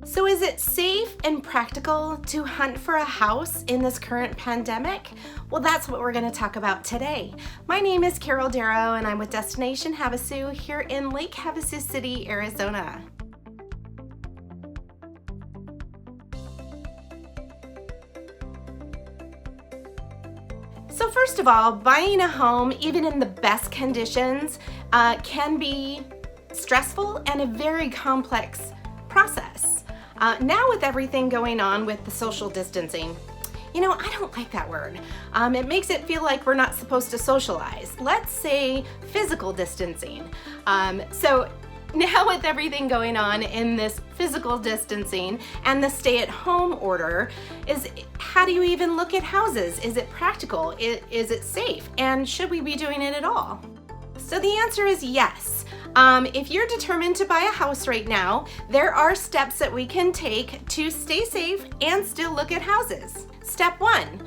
So is it safe and practical to hunt for a house in this current pandemic? Well, that's what we're going to talk about today. My name is Carol Darrow and I'm with Destination Havasu here in Lake Havasu City, Arizona. So first of all, buying a home, even in the best conditions, can be stressful and a very complex process. Now with everything going on with the social distancing, I don't like that word. It makes it feel like we're not supposed to socialize. Let's say physical distancing. So now with everything going on in this physical distancing and the stay-at-home order, how do you even look at houses? Is it practical? Is it safe? And should we be doing it at all? So the answer is yes. If you're determined to buy a house right now, there are steps that we can take to stay safe and still look at houses. Step one,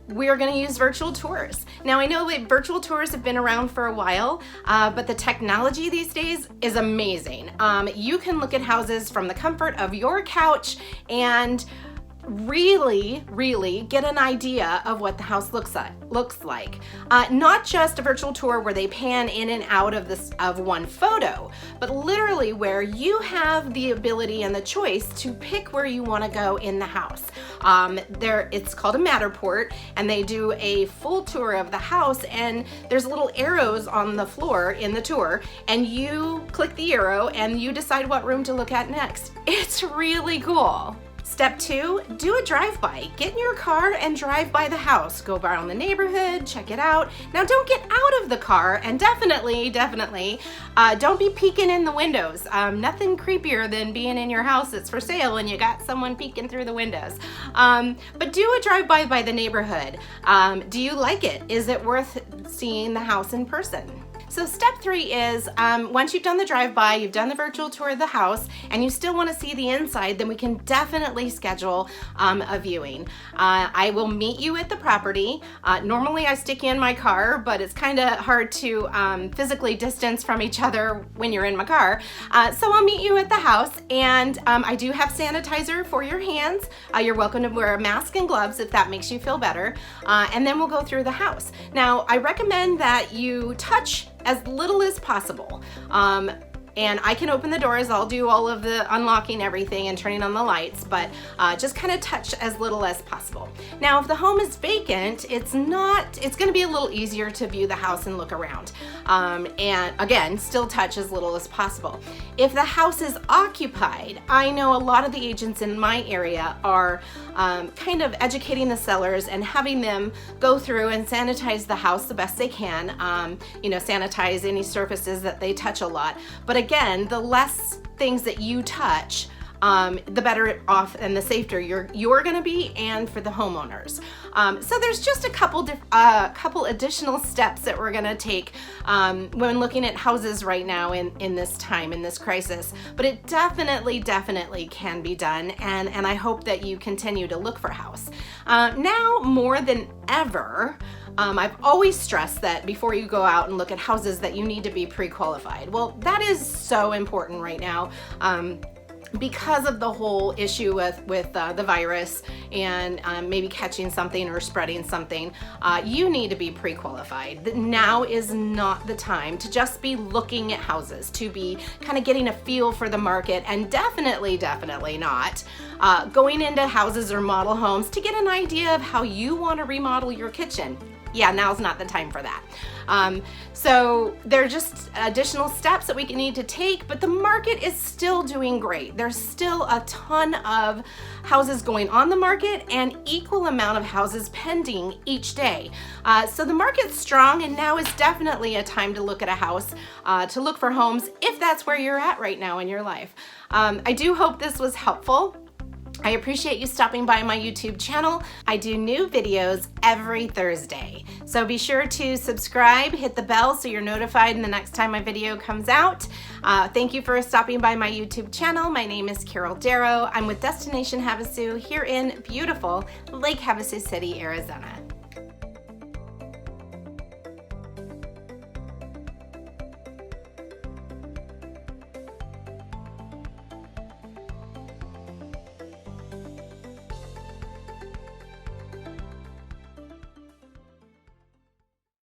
we're going to use virtual tours. Now I know that virtual tours have been around for a while, but the technology these days is amazing. You can look at houses from the comfort of your couch and really get an idea of what the house looks like. Not just a virtual tour where they pan in and out of one photo, but literally where you have the ability and the choice to pick where you want to go in the house. It's called a Matterport, and they do a full tour of the house, and there's little arrows on the floor in the tour, and you click the arrow and you decide what room to look at next. It's really cool. Step two, do a drive-by. Get in your car and drive by the house. Go around the neighborhood, check it out. Now don't get out of the car, and definitely don't be peeking in the windows. Nothing creepier than being in your house that's for sale and you got someone peeking through the windows. But do a drive-by by the neighborhood. Do you like it? Is it worth seeing the house in person? So step three is, once you've done the drive-by, you've done the virtual tour of the house, and you still want to see the inside, then we can definitely schedule a viewing. I will meet you at the property. Normally I stick you in my car, but it's kind of hard to physically distance from each other when you're in my car. So I'll meet you at the house, and I do have sanitizer for your hands. You're welcome to wear a mask and gloves if that makes you feel better. And then we'll go through the house. Now, I recommend that you touch as little as possible. And I can open the doors, I'll do all of the unlocking everything and turning on the lights, but just kind of touch as little as possible. Now, if the home is vacant, it's gonna be a little easier to view the house and look around. And again, still touch as little as possible. If the house is occupied, I know a lot of the agents in my area are kind of educating the sellers and having them go through and sanitize the house the best they can. Sanitize any surfaces that they touch a lot. But again, the less things that you touch, the better off and the safer you're going to be, and for the homeowners. So there's just a couple additional steps that we're going to take when looking at houses right now in this time, in this crisis. But it definitely can be done, and I hope that you continue to look for a house. Now more than ever, I've always stressed that before you go out and look at houses that you need to be pre-qualified. Well, that is so important right now. Because of the whole issue with the virus and maybe catching something or spreading something, you need to be pre-qualified. Now is not the time to just be looking at houses, to be kind of getting a feel for the market, and definitely not going into houses or model homes to get an idea of how you want to remodel your kitchen. Yeah, now's not the time for that. So there are just additional steps that we need to take, but the market is still doing great. There's still a ton of houses going on the market and equal amount of houses pending each day. So the market's strong, and now is definitely a time to look at a house, to look for homes if that's where you're at right now in your life. I do hope this was helpful. I appreciate you stopping by my YouTube channel. I do new videos every Thursday. So be sure to subscribe, hit the bell so you're notified the next time my video comes out. Thank you for stopping by my YouTube channel. My name is Carol Darrow. I'm with Destination Havasu here in beautiful Lake Havasu City, Arizona.